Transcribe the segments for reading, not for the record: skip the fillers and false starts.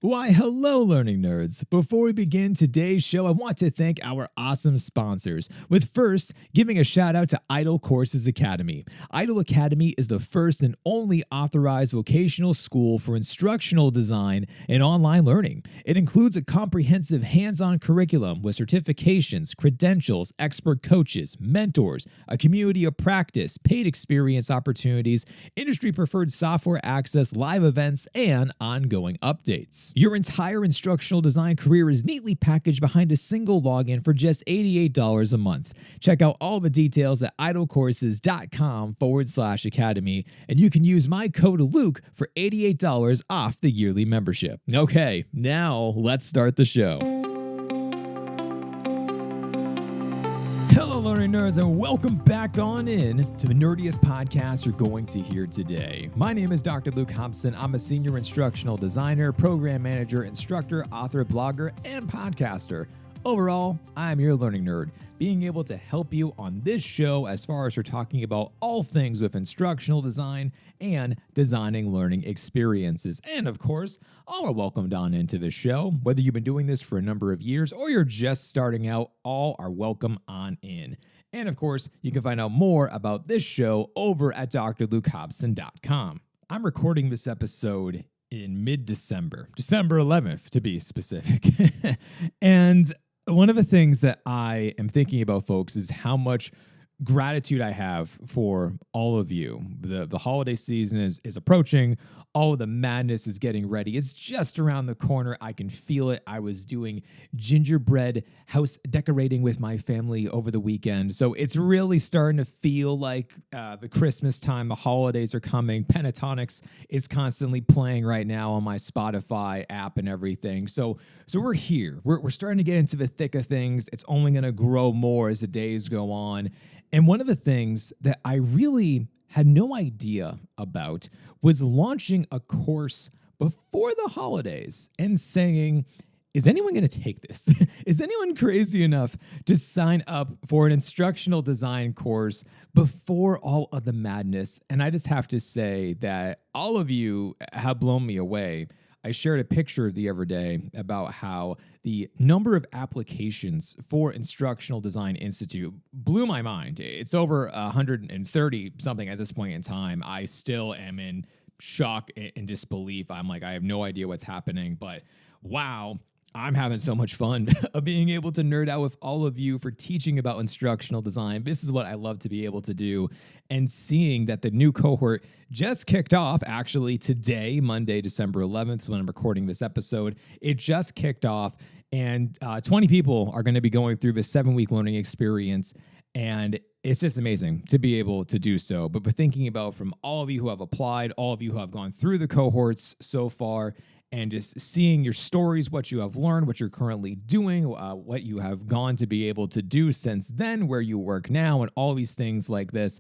Why, hello, learning nerds. Before we begin today's show, I want to thank our awesome sponsors, with first giving a shout out to Idle Courses Academy. Idle Academy is the first and only authorized vocational school for instructional design and online learning. It includes a comprehensive hands-on curriculum with certifications, credentials, expert coaches, mentors, a community of practice, paid experience opportunities, industry-preferred software access, live events, and ongoing updates. Your entire instructional design career is neatly packaged behind a single login for just $88 a month. Check out all the details at idlecourses.com/academy, and you can use my code Luke for $88 off the yearly membership. Okay, now let's start the show. Hello, learning nerds, and welcome back on in to the nerdiest podcast you're going to hear today. My name is Dr. Luke Hobson. I'm a senior instructional designer, program manager, instructor, author, blogger, and podcaster. Overall, I'm your learning nerd, being able to help you on this show as far as we're talking about all things with instructional design and designing learning experiences. And of course, all are welcomed on into this show. Whether you've been doing this for a number of years or you're just starting out, all are welcome on in. And of course, you can find out more about this show over at drlukehobson.com. I'm recording this episode in mid-December, December 11th to be specific. And one of the things that I am thinking about, folks, is how much gratitude I have for all of you. The holiday season is approaching. All of the madness is getting ready. It's just around the corner. I can feel it. I was doing gingerbread house decorating with my family over the weekend. So it's really starting to feel like the Christmas time. The holidays are coming. Pentatonics is constantly playing right now on my Spotify app and everything. So we're here. We're starting to get into the thick of things. It's only going to grow more as the days go on. And one of the things that I really had no idea about was launching a course before the holidays and saying, is anyone going to take this? Is anyone crazy enough to sign up for an instructional design course before all of the madness? And I just have to say that all of you have blown me away. I shared a picture the other day about how the number of applications for Instructional Design Institute blew my mind. It's over 130 something at this point in time. I still am in shock and disbelief. I'm like, I have no idea what's happening, but wow. I'm having so much fun of being able to nerd out with all of you for teaching about instructional design. This is what I love to be able to do. And seeing that the new cohort just kicked off actually today, Monday, December 11th, when I'm recording this episode, it just kicked off. And 20 people are going to be going through this 7-week learning experience. And it's just amazing to be able to do so. But thinking about from all of you who have applied, all of you who have gone through the cohorts so far, and just seeing your stories, what you have learned, what you're currently doing, what you have gone to be able to do since then, where you work now, and all these things like this,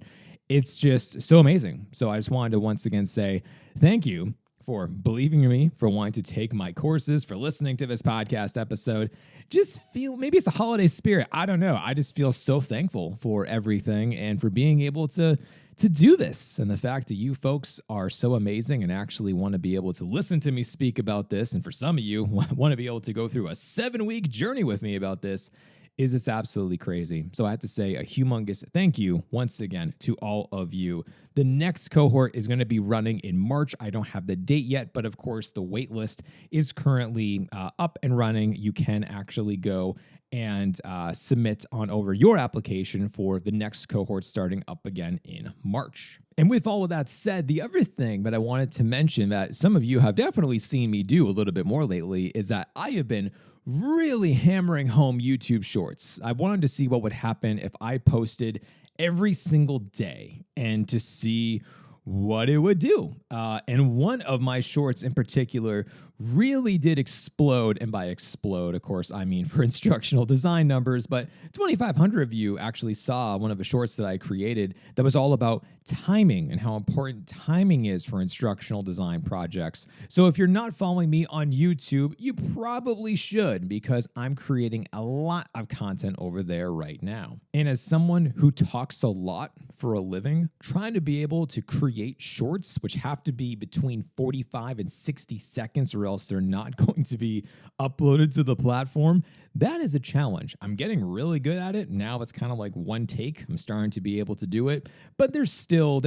it's just so amazing. So I just wanted to once again say thank you for believing in me, for wanting to take my courses, for listening to this podcast episode. Just feel, maybe it's a holiday spirit. I don't know. I just feel so thankful for everything and for being able to do this. And the fact that you folks are so amazing and actually want to be able to listen to me speak about this. And for some of you want to be able to go through a 7-week journey with me about this is just absolutely crazy. So I have to say a humongous thank you once again to all of you. The next cohort is going to be running in March. I don't have the date yet, but of course the wait list is currently up and running. You can actually go and submit on over your application for the next cohort starting up again in March. And with all of that said, the other thing that I wanted to mention that some of you have definitely seen me do a little bit more lately is that I have been really hammering home YouTube Shorts. I wanted to see what would happen if I posted every single day and to see what it would do. And one of my shorts in particular really did explode. And by explode, of course, I mean for instructional design numbers. But 2,500 of you actually saw one of the shorts that I created that was all about timing and how important timing is for instructional design projects. So if you're not following me on YouTube, you probably should, because I'm creating a lot of content over there right now. And as someone who talks a lot for a living, trying to be able to create shorts, which have to be between 45 and 60 seconds, or else else they're not going to be uploaded to the platform. That is a challenge. I'm getting really good at it. Now it's kind of like one take. I'm starting to be able to do it. But there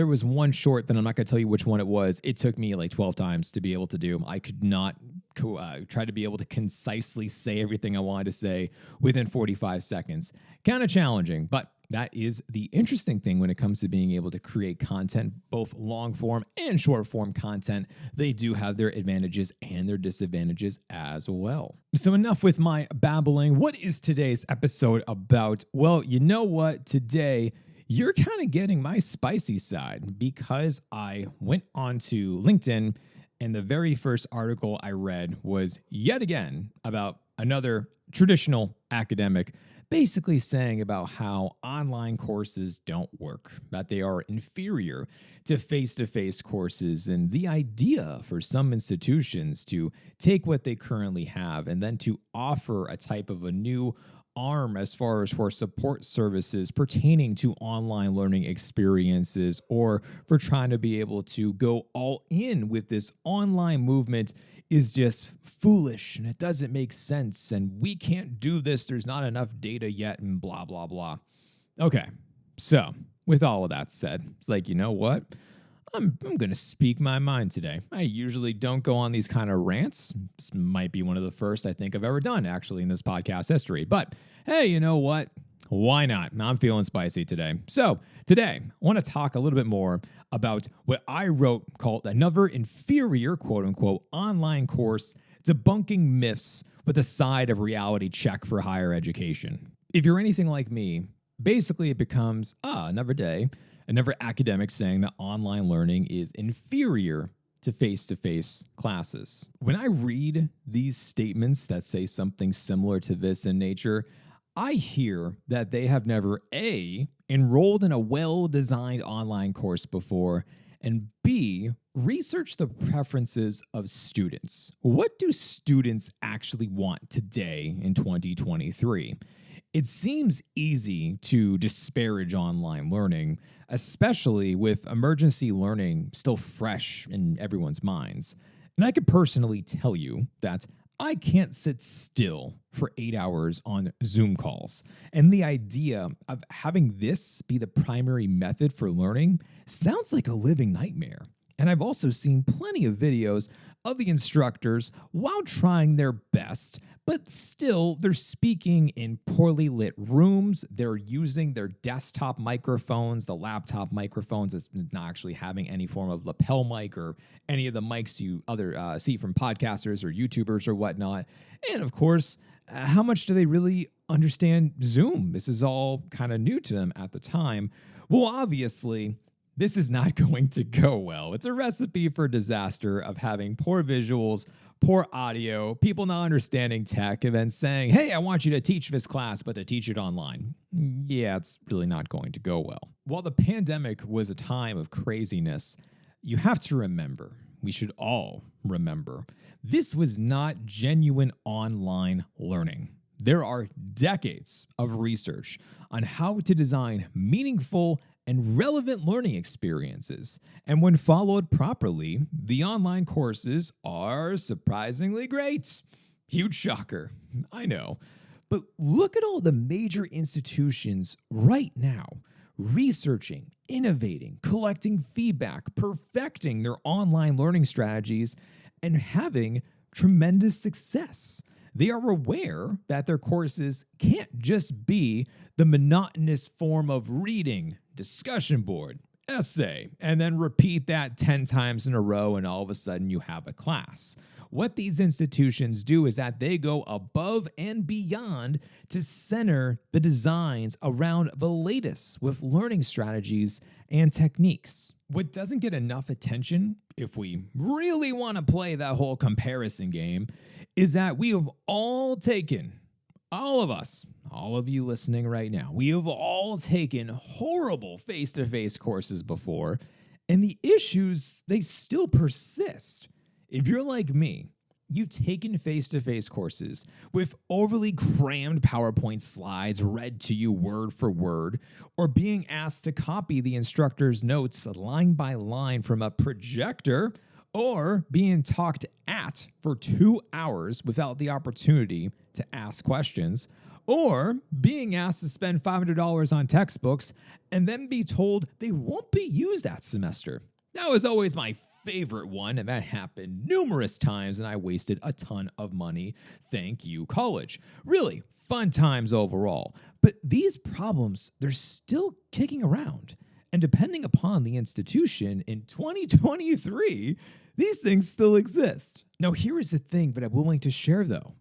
was one short that I'm not going to tell you which one it was. It took me like 12 times to be able to do. I could not try to be able to concisely say everything I wanted to say within 45 seconds. Kind of challenging, but that is the interesting thing when it comes to being able to create content, both long form and short form content. They do have their advantages and their disadvantages as well. So enough with my babbling. What is today's episode about? Well, you know what? Today, you're kind of getting my spicy side because I went onto LinkedIn and the very first article I read was yet again about another traditional academic basically saying about how online courses don't work, that they are inferior to face-to-face courses, and the idea for some institutions to take what they currently have and then to offer a type of a new arm as far as for support services pertaining to online learning experiences, or for trying to be able to go all in with this online movement is just foolish and it doesn't make sense and we can't do this. There's not enough data yet and blah, blah, blah. Okay, so with all of that said, it's like, you know what? I'm going to speak my mind today. I usually don't go on these kind of rants. This might be one of the first I think I've ever done actually in this podcast history. But hey, you know what? Why not? I'm feeling spicy today. So today, I want to talk a little bit more about what I wrote called another inferior, quote unquote, online course, debunking myths with a side of reality check for higher education. If you're anything like me, basically it becomes another day, another academic saying that online learning is inferior to face-to-face classes. When I read these statements that say something similar to this in nature, I hear that they have never A, enrolled in a well-designed online course before, and B, researched the preferences of students. What do students actually want today in 2023? It seems easy to disparage online learning, especially with emergency learning still fresh in everyone's minds. And I could personally tell you that I can't sit still for 8 hours on Zoom calls. And the idea of having this be the primary method for learning sounds like a living nightmare. And I've also seen plenty of videos of the instructors while trying their best, but still they're speaking in poorly lit rooms. They're using their desktop microphones, the laptop microphones, as not actually having any form of lapel mic or any of the mics you see from podcasters or YouTubers or whatnot. And of course, how much do they really understand Zoom? This is all kind of new to them at the time. Well, obviously, this is not going to go well. It's a recipe for disaster of having poor visuals, poor audio, people not understanding tech, and then saying, hey, I want you to teach this class, but to teach it online. Yeah, it's really not going to go well. While the pandemic was a time of craziness, you have to remember, we should all remember, this was not genuine online learning. There are decades of research on how to design meaningful and relevant learning experiences. And when followed properly, the online courses are surprisingly great. Huge shocker, I know. But look at all the major institutions right now researching, innovating, collecting feedback, perfecting their online learning strategies, and having tremendous success. They are aware that their courses can't just be the monotonous form of reading, discussion board, essay, and then repeat that 10 times in a row and all of a sudden you have a class. What these institutions do is that they go above and beyond to center the designs around the latest with learning strategies and techniques. What doesn't get enough attention, if we really want to play that whole comparison game, is that we have all taken, all of us, all of you listening right now, we have all taken horrible face-to-face courses before, and the issues, they still persist. If you're like me, you've taken face-to-face courses with overly crammed PowerPoint slides read to you word for word, or being asked to copy the instructor's notes line by line from a projector or being talked at for 2 hours without the opportunity to ask questions, or being asked to spend $500 on textbooks and then be told they won't be used that semester. That was always my favorite one, and that happened numerous times, and I wasted a ton of money. Thank you, college. Really fun times overall. But these problems, they're still kicking around. And depending upon the institution, in 2023, these things still exist. Now, here is the thing that I'm willing to share, though.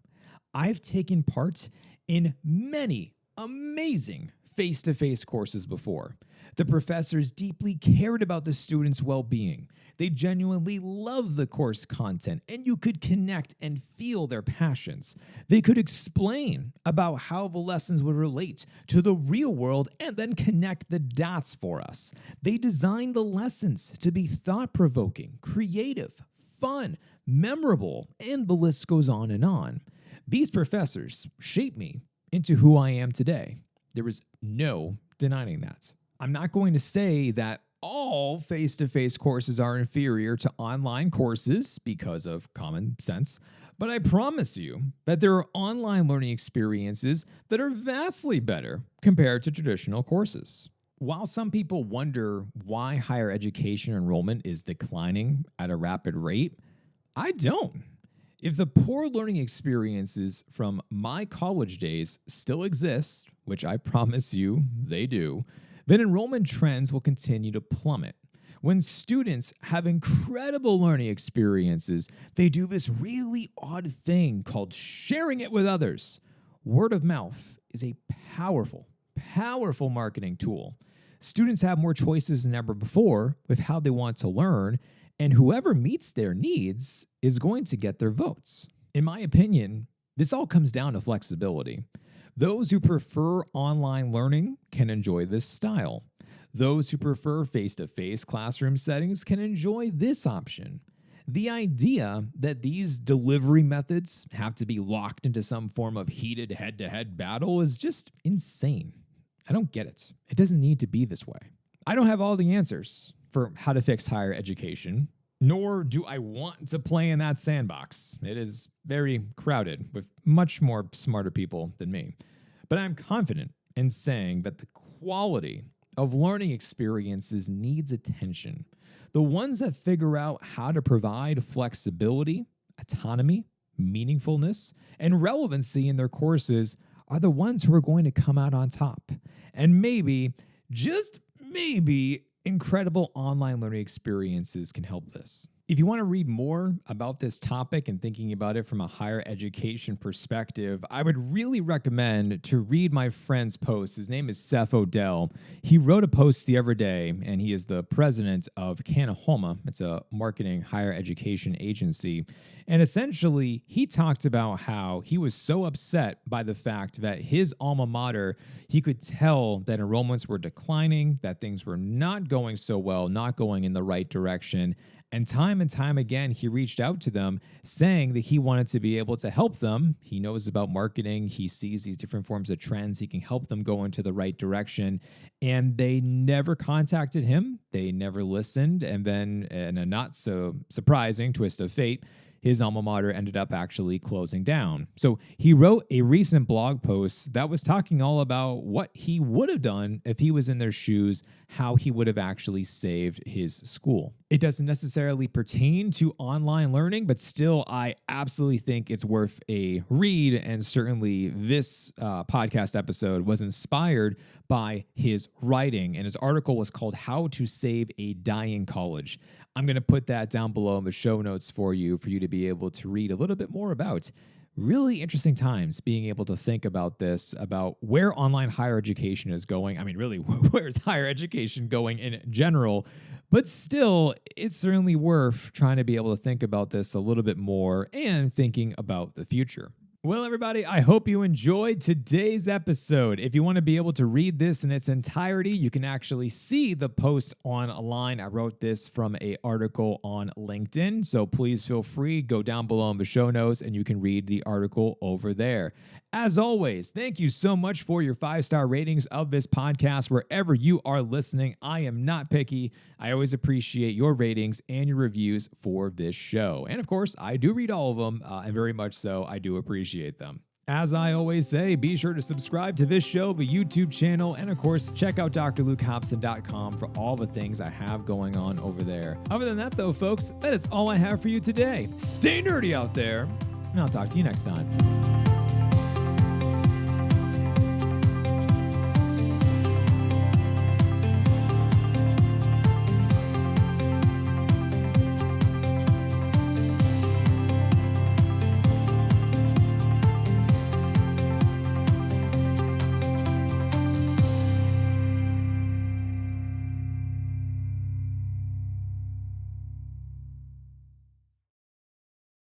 I've taken part in many amazing face-to-face courses before. The professors deeply cared about the students' well-being. They genuinely loved the course content, and you could connect and feel their passions. They could explain about how the lessons would relate to the real world and then connect the dots for us. They designed the lessons to be thought-provoking, creative, fun, memorable, and the list goes on and on. These professors shaped me into who I am today. There is no denying that. I'm not going to say that all face-to-face courses are inferior to online courses because of common sense, but I promise you that there are online learning experiences that are vastly better compared to traditional courses. While some people wonder why higher education enrollment is declining at a rapid rate, I don't. If the poor learning experiences from my college days still exist, which I promise you they do, then enrollment trends will continue to plummet. When students have incredible learning experiences, they do this really odd thing called sharing it with others. Word of mouth is a powerful, powerful marketing tool. Students have more choices than ever before with how they want to learn, and whoever meets their needs is going to get their votes. In my opinion, this all comes down to flexibility. Those who prefer online learning can enjoy this style. Those who prefer face-to-face classroom settings can enjoy this option. The idea that these delivery methods have to be locked into some form of heated head-to-head battle is just insane. I don't get it. It doesn't need to be this way. I don't have all the answers for how to fix higher education, nor do I want to play in that sandbox. It is very crowded with much more smarter people than me. But I'm confident in saying that the quality of learning experiences needs attention. The ones that figure out how to provide flexibility, autonomy, meaningfulness, and relevancy in their courses are the ones who are going to come out on top. And maybe, just maybe, incredible online learning experiences can help this. If you want to read more about this topic and thinking about it from a higher education perspective, I would really recommend to read my friend's post. His name is Seth Odell. He wrote a post the other day, and he is the president of Kanahoma. It's a marketing higher education agency. And essentially, he talked about how he was so upset by the fact that his alma mater, he could tell that enrollments were declining, that things were not going so well, not going in the right direction. And time again, he reached out to them saying that he wanted to be able to help them. He knows about marketing. He sees these different forms of trends. He can help them go into the right direction. And they never contacted him. They never listened. And then, in a not so surprising twist of fate, his alma mater ended up actually closing down. So he wrote a recent blog post that was talking all about what he would have done if he was in their shoes, how he would have actually saved his school. It doesn't necessarily pertain to online learning, but still, I absolutely think it's worth a read. And certainly this podcast episode was inspired by his writing. And his article was called How to Save a Dying College. I'm going to put that down below in the show notes for you to be able to read a little bit more about. Really interesting times being able to think about this, about where online higher education is going. I mean, really, where's higher education going in general? But still, it's certainly worth trying to be able to think about this a little bit more and thinking about the future. Well, everybody, I hope you enjoyed today's episode. If you want to be able to read this in its entirety, you can actually see the post online. I wrote this from an article on LinkedIn, so please feel free, go down below in the show notes, and you can read the article over there. As always, thank you so much for your 5-star ratings of this podcast wherever you are listening. I am not picky. I always appreciate your ratings and your reviews for this show. And of course, I do read all of them, and very much so, I do appreciate them. As I always say, be sure to subscribe to this show, the YouTube channel, and of course, check out drlukehobson.com for all the things I have going on over there. Other than that, though, folks, that is all I have for you today. Stay nerdy out there, and I'll talk to you next time.